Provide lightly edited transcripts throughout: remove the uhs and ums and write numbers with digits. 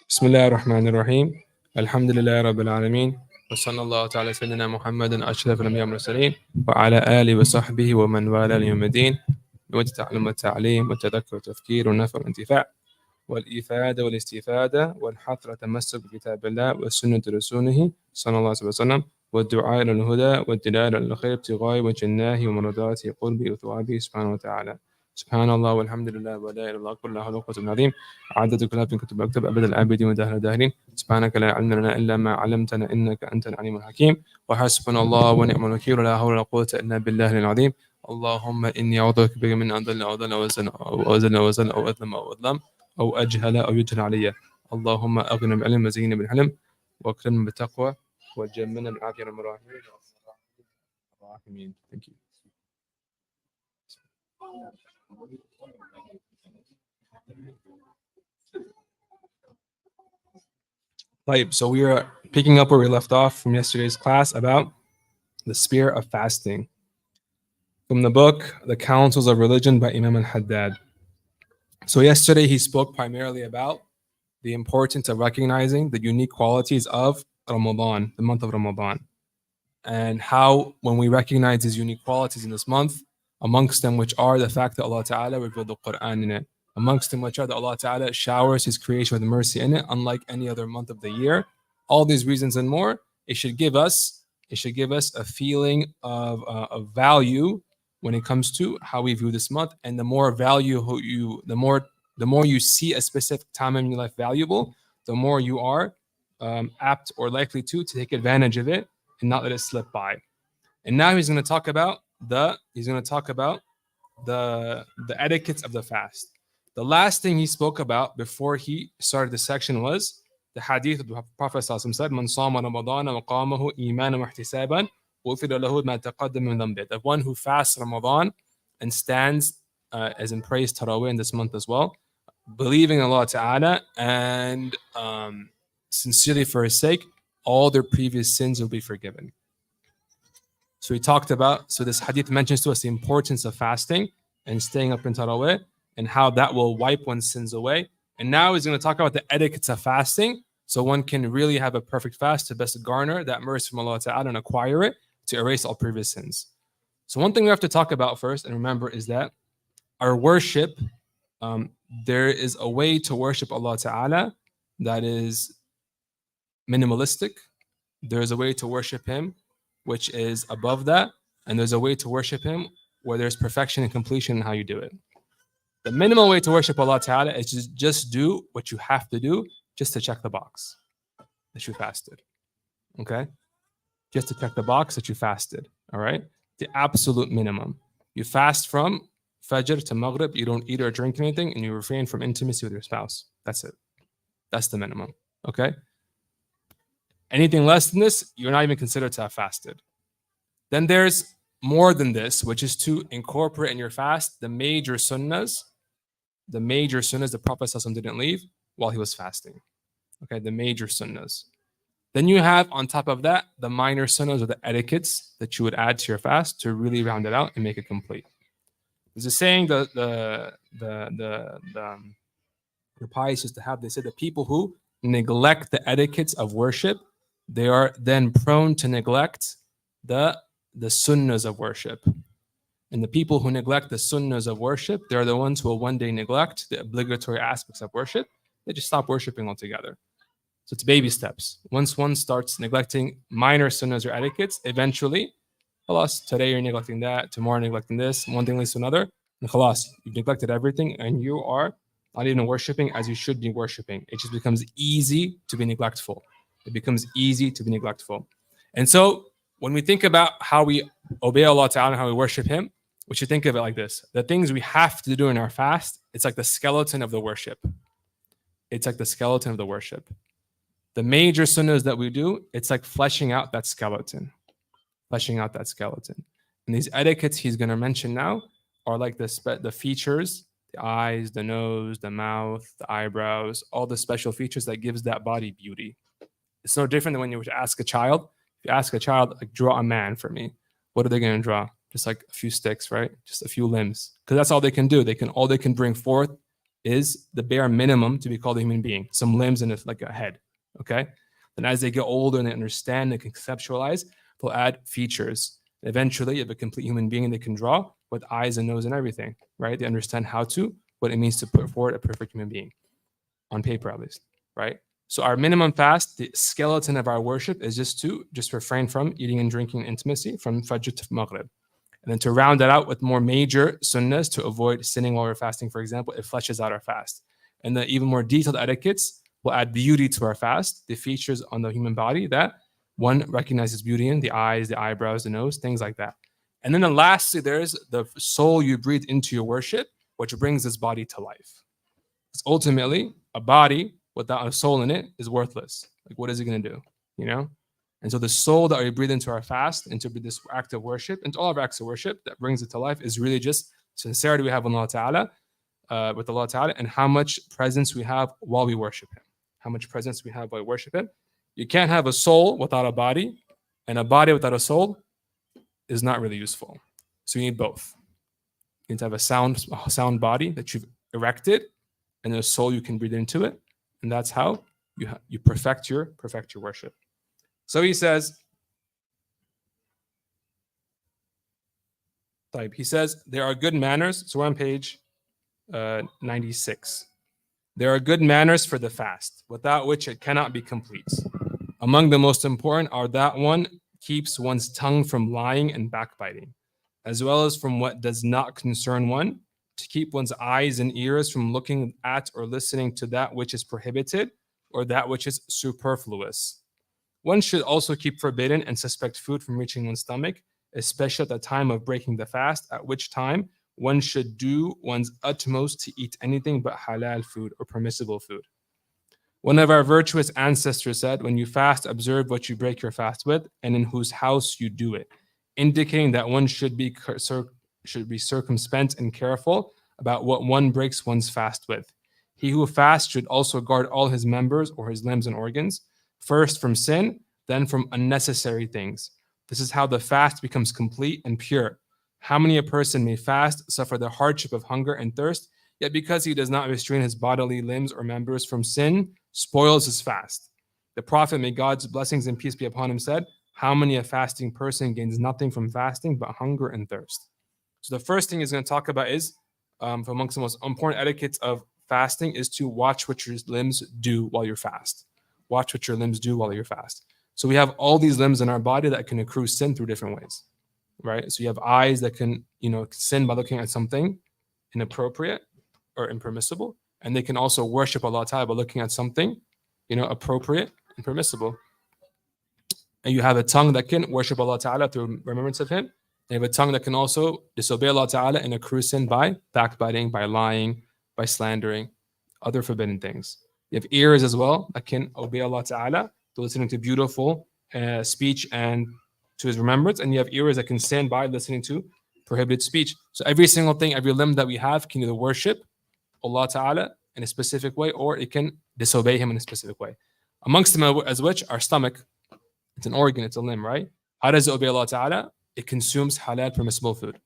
بسم الله الرحمن الرحيم الحمد لله رب العالمين وصلى الله تعالى سيدنا محمد أشرف الأنبياء والمرسلين وعلى آله وصحبه ومن والاه ليوم الدين والتعلم والتعليم والتذكر والتفكير والنفع والانتفاع والإفادة والاستفادة والحث على التمسك بكتاب الله والسنة رسوله صلى الله عليه وسلم والدعاء إلى الهدى والدلالة على الخير ابتغاء وجه الله ومرضاته قربه وثوابه سبحانه وتعالى. سبحان الله والحمد لله ولا إله إلا الله كل حول ولا قوة إلا بالله عدد كتاب كتب أكتب أبد الآبدين ودهر الداهرين سبحانك لا علم لنا إلا ما علمتنا إنك أنت العليم الحكيم وحسبنا الله ونعم الوكيل ولا حول ولا قوة إلا بالله العظيم. اللهم إني أعوذ بك من أن أضل أو أضل أو أزل أو أزل أو أزل أو أظلم أو أظلم أو أجهل أو يجهل علي. اللهم أغنى بالعلم وزيني بالحلم وأكرمنا بالتقوى وجملنا بالعافية الراحمين. Thank you. Right, so we are picking up where we left off from yesterday's class about the spirit of fasting from the book The Councils of Religion by Imam al-Haddad. So yesterday he spoke primarily about the importance of recognizing the unique qualities of Ramadan, the month of Ramadan, and how when we recognize these unique qualities in this month, amongst them which are the fact that Allah Ta'ala revealed the Quran in it, amongst them which are that Allah Ta'ala showers His creation with mercy in it, unlike any other month of the year. All these reasons and more, it should give us a feeling of value when it comes to how we view this month. And the more value the more you see a specific time in your life valuable, the more you are apt or likely to take advantage of it and not let it slip by. And now he's going to talk about the etiquettes of the fast. The last thing he spoke about before he started the section was the hadith of the Prophet said, "Man sama Ramadan wa qamahu imanan wa ihtisaban, ghufira lahu ma taqaddama min dhanbihi." The one who fasts Ramadan and stands as in praise Tarawih in this month as well, believing in Allah Ta'ala and sincerely for His sake, all their previous sins will be forgiven. So he talked about, so this hadith mentions to us the importance of fasting and staying up in Tarawih and how that will wipe one's sins away. And now he's going to talk about the etiquettes of fasting so one can really have a perfect fast to best garner that mercy from Allah Ta'ala and acquire it to erase all previous sins. So one thing we have to talk about first and remember is that our worship, there is a way to worship Allah Ta'ala that is minimalistic. There's a way to worship Him which is above that, and there's a way to worship Him where there's perfection and completion in how you do it. The minimal way to worship Allah Ta'ala is just do what you have to do just to check the box that you fasted. Okay? Just to check the box that you fasted. All right? The absolute minimum. You fast from Fajr to Maghrib, you don't eat or drink anything, and you refrain from intimacy with your spouse. That's it. That's the minimum. Okay? Anything less than this, you're not even considered to have fasted. Then there's more than this, which is to incorporate in your fast the major sunnahs. The major sunnahs the Prophet ﷺ didn't leave while he was fasting. Okay, the major sunnahs. Then you have on top of that the minor sunnahs or the etiquettes that you would add to your fast to really round it out and make it complete. There's a saying the pious used to have. They said the people who neglect the etiquettes of worship, they are then prone to neglect the sunnahs of worship. And the people who neglect the sunnahs of worship, they're the ones who will one day neglect the obligatory aspects of worship. They just stop worshiping altogether. So it's baby steps. Once one starts neglecting minor sunnahs or etiquettes, eventually, khalas, today you're neglecting that, tomorrow neglecting this, one thing leads to another, and khalas, you've neglected everything and you are not even worshiping as you should be worshiping. It just becomes easy to be neglectful. It becomes easy to be neglectful. And so when we think about how we obey Allah Ta'ala and how we worship Him, we should think of it like this. The things we have to do in our fast, it's like the skeleton of the worship. It's like the skeleton of the worship. The major sunnahs that we do, it's like fleshing out that skeleton. Fleshing out that skeleton. And these etiquettes he's going to mention now are like the features, the eyes, the nose, the mouth, the eyebrows, all the special features that gives that body beauty. It's no different than when you were to ask a child. If you ask a child, like, draw a man for me, what are they going to draw? Just like a few sticks, right? Just a few limbs. Because that's all they can do. All they can bring forth is the bare minimum to be called a human being. Some limbs and like a head. Okay. Then as they get older and they understand, they can conceptualize, they'll add features. Eventually, you have a complete human being and they can draw with eyes and nose and everything, right? They understand what it means to put forward a perfect human being, on paper at least, right? So our minimum fast, the skeleton of our worship is just refrain from eating and drinking intimacy from Fajr to Maghrib. And then to round it out with more major sunnahs to avoid sinning while we're fasting, for example, it fleshes out our fast. And the even more detailed etiquettes will add beauty to our fast, the features on the human body that one recognizes beauty in, the eyes, the eyebrows, the nose, things like that. And then lastly, there's the soul you breathe into your worship, which brings this body to life. Because ultimately, a body without a soul in it is worthless. Like, what is it going to do? You know? And so the soul that we breathe into our fast, into this act of worship, into all of our acts of worship that brings it to life is really just sincerity we have with Allah Ta'ala, and how much presence we have while we worship Him. How much presence we have while we worship Him. You can't have a soul without a body, and a body without a soul is not really useful. So you need both. You need to have a sound body that you've erected, and a soul you can breathe into it, and that's how you perfect your worship. So he says, there are good manners. So we're on page 96. There are good manners for the fast, without which it cannot be complete. Among the most important are that one keeps one's tongue from lying and backbiting, as well as from what does not concern one, to keep one's eyes and ears from looking at or listening to that which is prohibited or that which is superfluous. One should also keep forbidden and suspect food from reaching one's stomach, especially at the time of breaking the fast, at which time one should do one's utmost to eat anything but halal food or permissible food. One of our virtuous ancestors said, when you fast, observe what you break your fast with and in whose house you do it, indicating that one should be circumspect and careful about what one breaks one's fast with. He who fasts should also guard all his members or his limbs and organs, first from sin, then from unnecessary things. This is how the fast becomes complete and pure. How many a person may fast, suffer the hardship of hunger and thirst, yet because he does not restrain his bodily limbs or members from sin, spoils his fast. The Prophet, may God's blessings and peace be upon him, said, how many a fasting person gains nothing from fasting but hunger and thirst. So the first thing he's going to talk about is, amongst the most important etiquettes of fasting, is to watch what your limbs do while you're fast. Watch what your limbs do while you're fast. So we have all these limbs in our body that can accrue sin through different ways, right? So you have eyes that can, sin by looking at something inappropriate or impermissible, and they can also worship Allah Ta'ala by looking at something, appropriate and permissible. And you have a tongue that can worship Allah Ta'ala through remembrance of Him. You have a tongue that can also disobey Allah Ta'ala and accrue sin by backbiting, by lying, by slandering, other forbidden things. You have ears as well that can obey Allah Ta'ala through listening to beautiful speech and to His remembrance. And you have ears that can sin by listening to prohibited speech. So every single thing, every limb that we have can either worship Allah Ta'ala in a specific way, or it can disobey Him in a specific way. Amongst them as which, our stomach, it's an organ, it's a limb, right? How does it obey Allah Ta'ala? It consumes halal permissible food.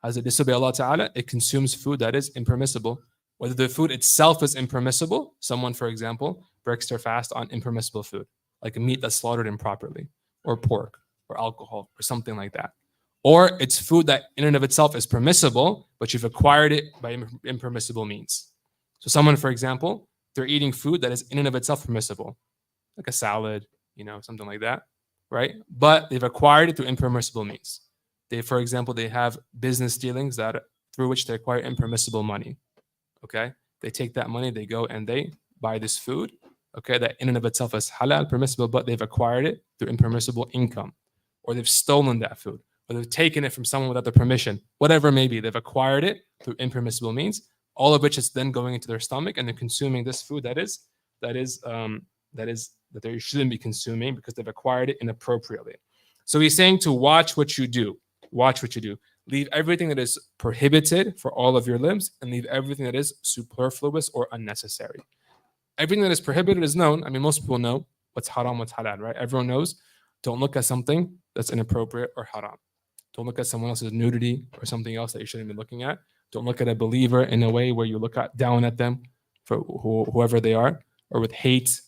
How does it disobey Allah Ta'ala? It consumes food that is impermissible. Whether the food itself is impermissible, someone, for example, breaks their fast on impermissible food, like a meat that's slaughtered improperly, or pork, or alcohol, or something like that. Or it's food that in and of itself is permissible, but you've acquired it by impermissible means. So someone, for example, they're eating food that is in and of itself permissible, like a salad, something like that, right? But they've acquired it through impermissible means. For example, they have business dealings through which they acquire impermissible money. Okay, they take that money, they go and they buy this food. Okay, that in and of itself is halal, permissible, but they've acquired it through impermissible income, or they've stolen that food, or they've taken it from someone without their permission. Whatever it may be, they've acquired it through impermissible means. All of which is then going into their stomach, and they're consuming this food that they shouldn't be consuming because they've acquired it inappropriately. So he's saying to watch what you do. Watch what you do. Leave everything that is prohibited for all of your limbs, and leave everything that is superfluous or unnecessary. Everything that is prohibited is known. I mean, most people know what's haram, what's halal, right? Everyone knows. Don't look at something that's inappropriate or haram. Don't look at someone else's nudity or something else that you shouldn't be looking at. Don't look at a believer in a way where you look down at them for whoever they are, or with hate.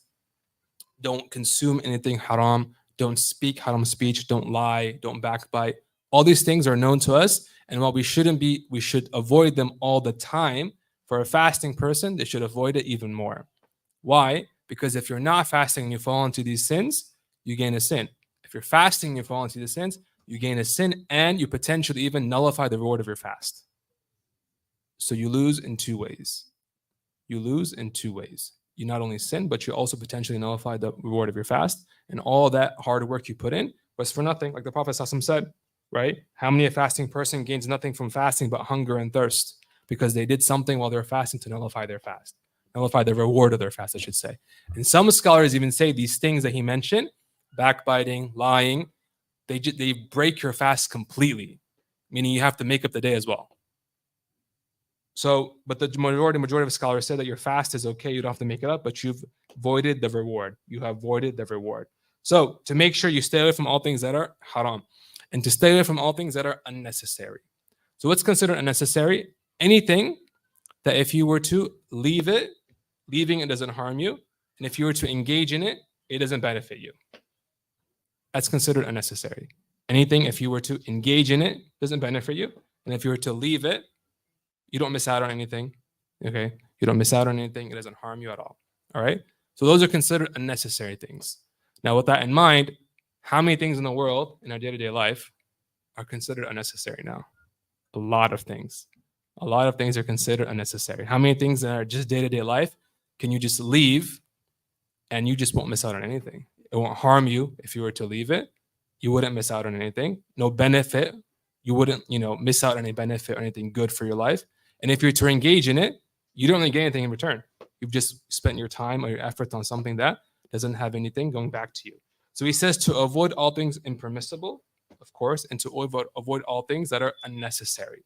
Don't consume anything haram. Don't speak haram speech. Don't lie. Don't backbite. All these things are known to us. And while we should avoid them all the time. For a fasting person, they should avoid it even more. Why? Because if you're not fasting and you fall into these sins, you gain a sin. If you're fasting and you fall into these sins, you gain a sin and you potentially even nullify the reward of your fast. So you lose in two ways. You lose in two ways. You not only sin, but you also potentially nullify the reward of your fast. And all that hard work you put in was for nothing. Like the Prophet said, right? How many a fasting person gains nothing from fasting but hunger and thirst because they did something while they're fasting to nullify their fast, nullify the reward of their fast, I should say. And some scholars even say these things that he mentioned, backbiting, lying, they break your fast completely, meaning you have to make up the day as well. So, but the majority of scholars say that your fast is okay. You don't have to make it up, but you've voided the reward. You have voided the reward. So to make sure you stay away from all things that are haram and to stay away from all things that are unnecessary. So what's considered unnecessary? Anything that if you were to leave it, leaving it doesn't harm you. And if you were to engage in it, it doesn't benefit you. That's considered unnecessary. Anything, if you were to engage in it, doesn't benefit you. And if you were to leave it, you don't miss out on anything. Okay? You don't miss out on anything. It doesn't harm you at all. All right? So those are considered unnecessary things. Now, with that in mind, how many things in the world, in our day-to-day life, are considered unnecessary now? A lot of things. A lot of things are considered unnecessary. How many things that are just day-to-day life can you just leave and you just won't miss out on anything? It won't harm you if you were to leave it. You wouldn't miss out on anything. No benefit. You wouldn't, miss out on any benefit or anything good for your life. And if you're to engage in it, you don't really get anything in return. You've just spent your time or your effort on something that doesn't have anything going back to you. So he says to avoid all things impermissible, of course, and to avoid all things that are unnecessary,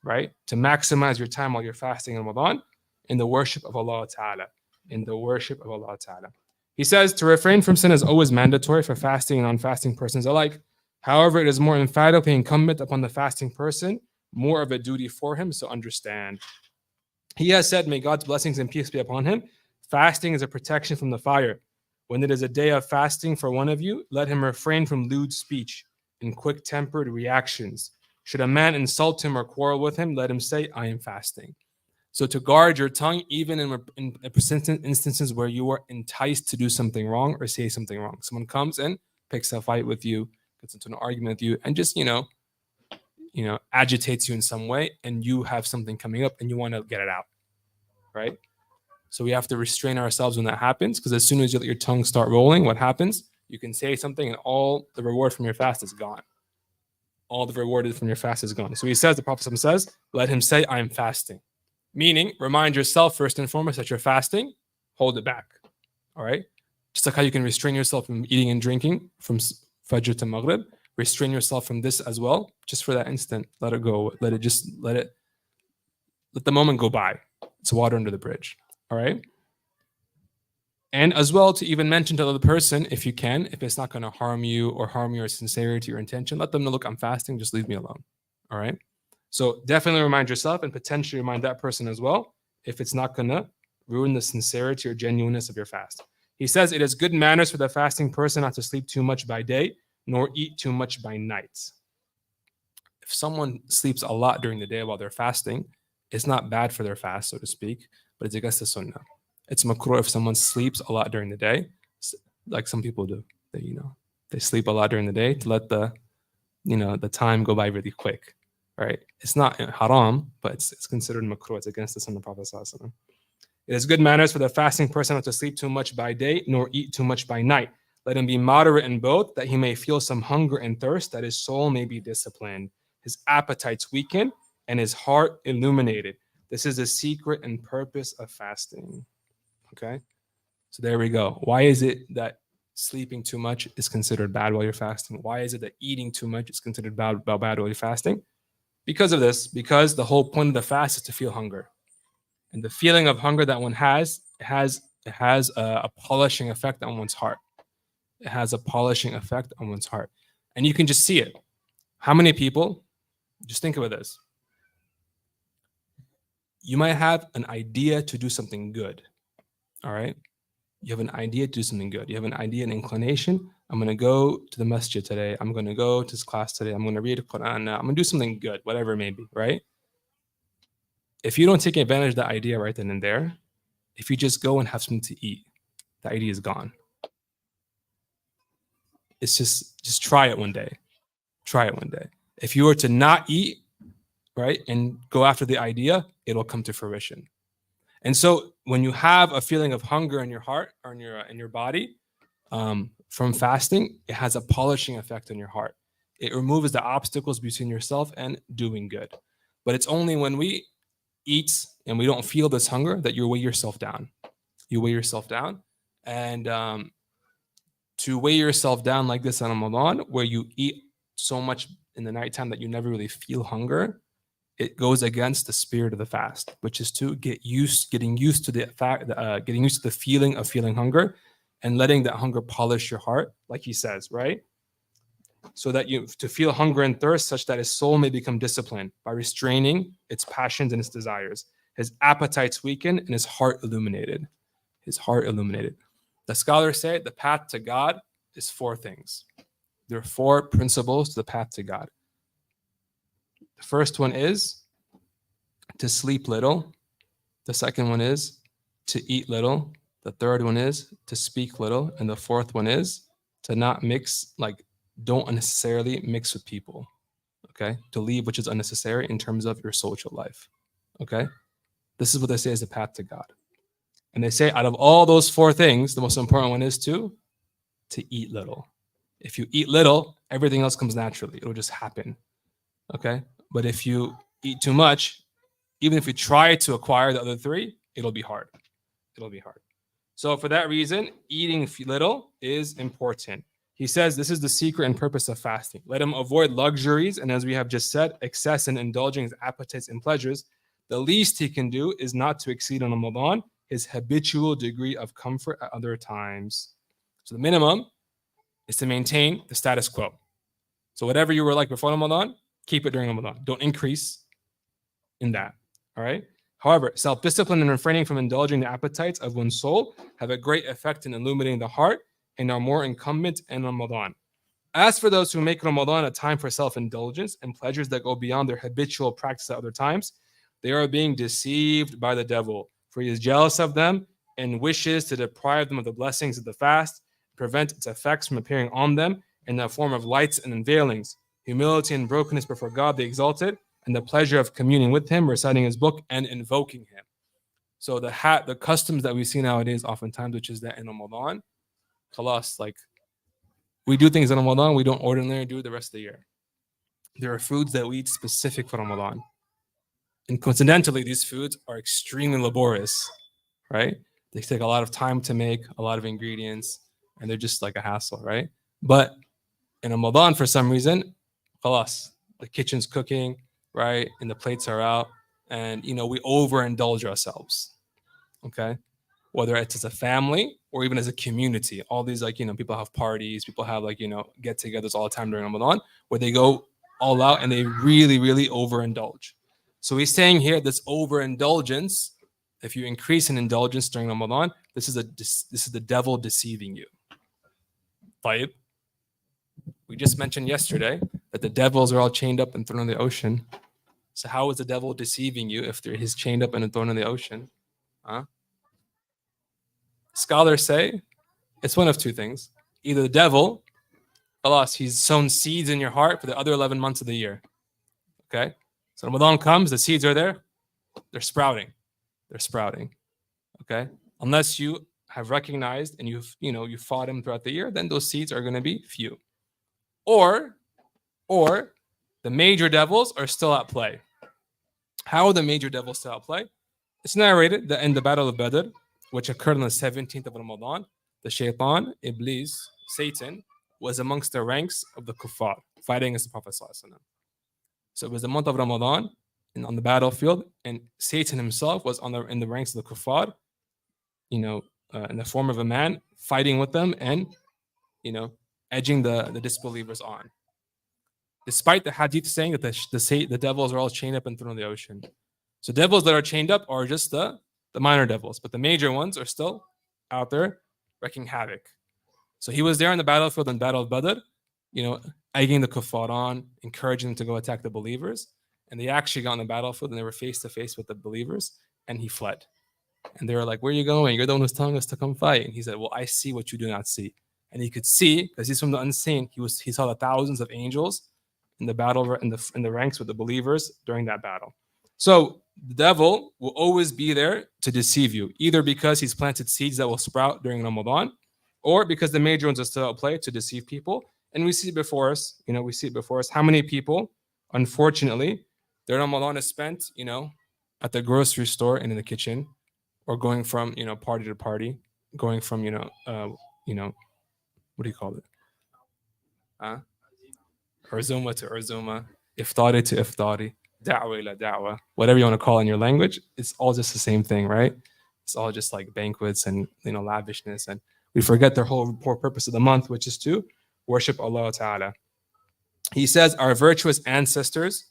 right? To maximize your time while you're fasting in Ramadan in the worship of Allah Ta'ala. In the worship of Allah Ta'ala. He says to refrain from sin is always mandatory for fasting and non-fasting persons alike. However, it is more emphatically incumbent upon the fasting person, more of a duty for him, so understand. He has said, may God's blessings and peace be upon him, fasting is a protection from the fire. When it is a day of fasting for one of you, let him refrain from lewd speech and quick-tempered reactions. Should a man insult him or quarrel with him, let him say, I am fasting. So to guard your tongue, even in instances where you are enticed to do something wrong or say something wrong. Someone comes and picks a fight with you, gets into an argument with you, and just, agitates you in some way, and you have something coming up and you want to get it out, right? So we have to restrain ourselves when that happens, because as soon as you let your tongue start rolling, what happens? You can say something and all the reward from your fast is gone. All the reward from your fast is gone. So he says, the Prophet says, let him say, I am fasting. Meaning, remind yourself first and foremost that you're fasting, hold it back, all right? Just like how you can restrain yourself from eating and drinking from Fajr to Maghrib, restrain yourself from this as well, just for that instant. Let it go. Let the moment go by. It's water under the bridge, all right? And as well, to even mention to the other person, if you can, if it's not going to harm you or harm your sincerity or intention, let them know, look, I'm fasting, just leave me alone, all right? So definitely remind yourself and potentially remind that person as well, if it's not going to ruin the sincerity or genuineness of your fast. He says, it is good manners for the fasting person not to sleep too much by day, nor eat too much by night. If someone sleeps a lot during the day while they're fasting, it's not bad for their fast, so to speak, but it's against the sunnah. It's makruh if someone sleeps a lot during the day, like some people do. They sleep a lot during the day to let the time go by really quick. Right? It's not haram, but it's considered makruh. It's against the sunnah of the Prophet. It is good manners for the fasting person not to sleep too much by day, nor eat too much by night. Let him be moderate in both, that he may feel some hunger and thirst, that his soul may be disciplined, his appetites weakened, and his heart illuminated. This is the secret and purpose of fasting. Okay? So there we go. Why is it that sleeping too much is considered bad while you're fasting? Why is it that eating too much is considered bad while you're fasting? Because of this, because the whole point of the fast is to feel hunger. And the feeling of hunger that one has, it has a polishing effect on one's heart. It has a polishing effect on one's heart. And you can just see it. How many people, just think about this. You might have an idea to do something good. All right. You have an idea to do something good. You have an idea, an inclination. I'm going to go to the masjid today. I'm going to go to this class today. I'm going to read the Quran now. I'm going to do something good, whatever it may be, right? If you don't take advantage of that idea right then and there, if you just go and have something to eat, the idea is gone. It's just try it one day. Try it one day. If you were to not eat, right, and go after the idea, it'll come to fruition. And so when you have a feeling of hunger in your heart or in your body from fasting, it has a polishing effect on your heart. It removes the obstacles between yourself and doing good. But it's only when we eat and we don't feel this hunger that you weigh yourself down. You weigh yourself down. And to weigh yourself down like this in Ramadan, where you eat so much in the nighttime that you never really feel hunger, it goes against the spirit of the fast, which is to getting used to the feeling of feeling hunger, and letting that hunger polish your heart, like he says, right? So that you to feel hunger and thirst, such that his soul may become disciplined by restraining its passions and its desires, his appetites weakened, and his heart illuminated. His heart illuminated. The scholars say the path to God is four things. There are four principles to the path to God. The first one is to sleep little. The second one is to eat little. The third one is to speak little. And the fourth one is to not mix, don't unnecessarily mix with people. Okay? To leave which is unnecessary in terms of your social life. Okay? This is what they say is the path to God. And they say out of all those four things, the most important one is to eat little. If you eat little, everything else comes naturally. It'll just happen. Okay? But if you eat too much, even if you try to acquire the other three, it'll be hard. It'll be hard. So for that reason, eating little is important. He says this is the secret and purpose of fasting. Let him avoid luxuries, and as we have just said, excess in indulging his appetites and pleasures. The least he can do is not to exceed on Ramadan his habitual degree of comfort at other times. So the minimum is to maintain the status quo. So whatever you were like before Ramadan, keep it during Ramadan. Don't increase in that. All right. However, self-discipline and refraining from indulging the appetites of one's soul have a great effect in illuminating the heart and are more incumbent in Ramadan. As for those who make Ramadan a time for self-indulgence and pleasures that go beyond their habitual practice at other times, they are being deceived by the devil, for he is jealous of them and wishes to deprive them of the blessings of the fast, prevent its effects from appearing on them in the form of lights and unveilings, humility and brokenness before God the Exalted, and the pleasure of communing with him, reciting his book, and invoking him. So the customs that we see nowadays oftentimes, which is that in Ramadan, khalas, we do things in Ramadan we don't ordinarily do the rest of the year. There are foods that we eat specific for Ramadan. And coincidentally, these foods are extremely laborious, right? They take a lot of time to make, a lot of ingredients, and they're just like a hassle, right? But in Ramadan, for some reason, khalas, the kitchen's cooking, right? And the plates are out, and we overindulge ourselves. Okay, whether it's as a family or even as a community, all these people have parties, people have get-togethers all the time during Ramadan, where they go all out and they really, really overindulge. So he's saying here, this overindulgence, if you increase in indulgence during Ramadan, this is the devil deceiving you. Taib. We just mentioned yesterday that the devils are all chained up and thrown in the ocean. So how is the devil deceiving you if he's chained up and thrown in the ocean? Huh? Scholars say it's one of two things. Either the devil, alas, he's sown seeds in your heart for the other 11 months of the year. Okay? So Ramadan comes, the seeds are there, they're sprouting. They're sprouting. Okay? Unless you have recognized and you fought him throughout the year, then those seeds are going to be few. Or the major devils are still at play. How are the major devils still at play? It's narrated that in the Battle of Badr, which occurred on the 17th of Ramadan, the shaitan, Iblis, Satan, was amongst the ranks of the kuffar, fighting against the Prophet ﷺ. So it was the month of Ramadan and on the battlefield, and Satan himself was in the ranks of the kuffar, in the form of a man, fighting with them and, edging the disbelievers on. Despite the hadith saying that the devils are all chained up and thrown in the ocean. So devils that are chained up are just the minor devils, but the major ones are still out there wreaking havoc. So he was there in the battlefield in Battle of Badr, egging the kuffar on, encouraging them to go attack the believers. And they actually got on the battlefield and they were face to face with the believers, and he fled. And they were like, "Where are you going? You're the one who's telling us to come fight." And he said, "Well, I see what you do not see." And he could see, because he's from the unseen, he saw the thousands of angels in the battle in the ranks with the believers during that battle. So the devil will always be there to deceive you, either because he's planted seeds that will sprout during Ramadan, or because the major ones are still at play to deceive people. And we see it before us, how many people, unfortunately, their Ramadan is spent, at the grocery store and in the kitchen, or going from, party to party, going from, what do you call it? Urzuma to Urzuma, Iftari to Iftari, Da'wa ila Da'wa, whatever you want to call it in your language, it's all just the same thing, right? It's all just like banquets and, lavishness. And we forget the whole purpose of the month, which is to worship Allah Ta'ala. He says, our virtuous ancestors,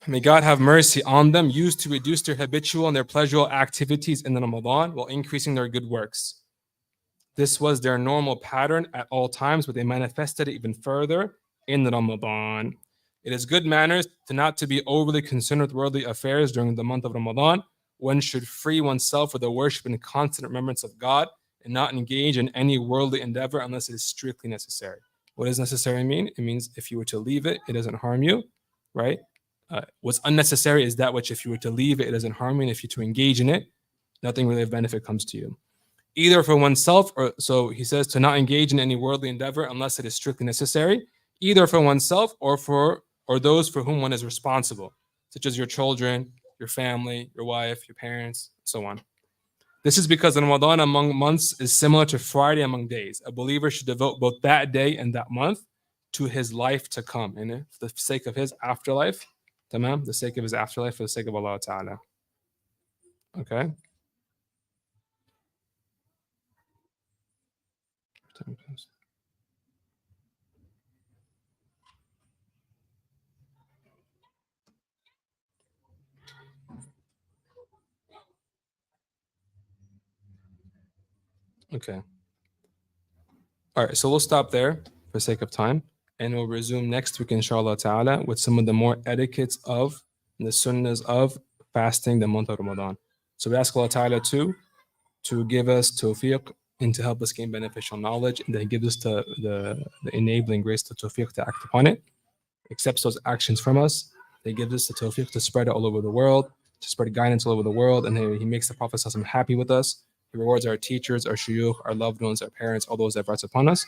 may God have mercy on them, used to reduce their habitual and their pleasurable activities in the Ramadan while increasing their good works. This was their normal pattern at all times, but they manifested it even further in the Ramadan. It is good manners not to be overly concerned with worldly affairs during the month of Ramadan. One should free oneself for the worship and constant remembrance of God and not engage in any worldly endeavor unless it is strictly necessary. What does necessary mean? It means if you were to leave it, it doesn't harm you, right? What's unnecessary is that which if you were to leave it, it doesn't harm you. And if you to engage in it, nothing really of benefit comes to you. Either for oneself, or so he says, to not engage in any worldly endeavor unless it is strictly necessary, either for oneself or those for whom one is responsible, such as your children, your family, your wife, your parents, so on. This is because Ramadan among months is similar to Friday among days. A believer should devote both that day and that month to his life to come, and for the sake of his afterlife, the sake of his afterlife, for the sake of Allah Ta'ala. Okay. Okay. All right, so we'll stop there for sake of time, and we'll resume next week, inshallah ta'ala, with some of the more etiquettes of the sunnahs of fasting the month of Ramadan. So we ask Allah ta'ala to give us tawfiq and to help us gain beneficial knowledge, and that He gives us the enabling grace, the tawfiq to act upon it, accepts those actions from us. He gives us the tawfiq to spread it all over the world, to spread guidance all over the world, and He makes the Prophet happy with us. He rewards our teachers, our shuyukh, our loved ones, our parents, all those that brought upon us.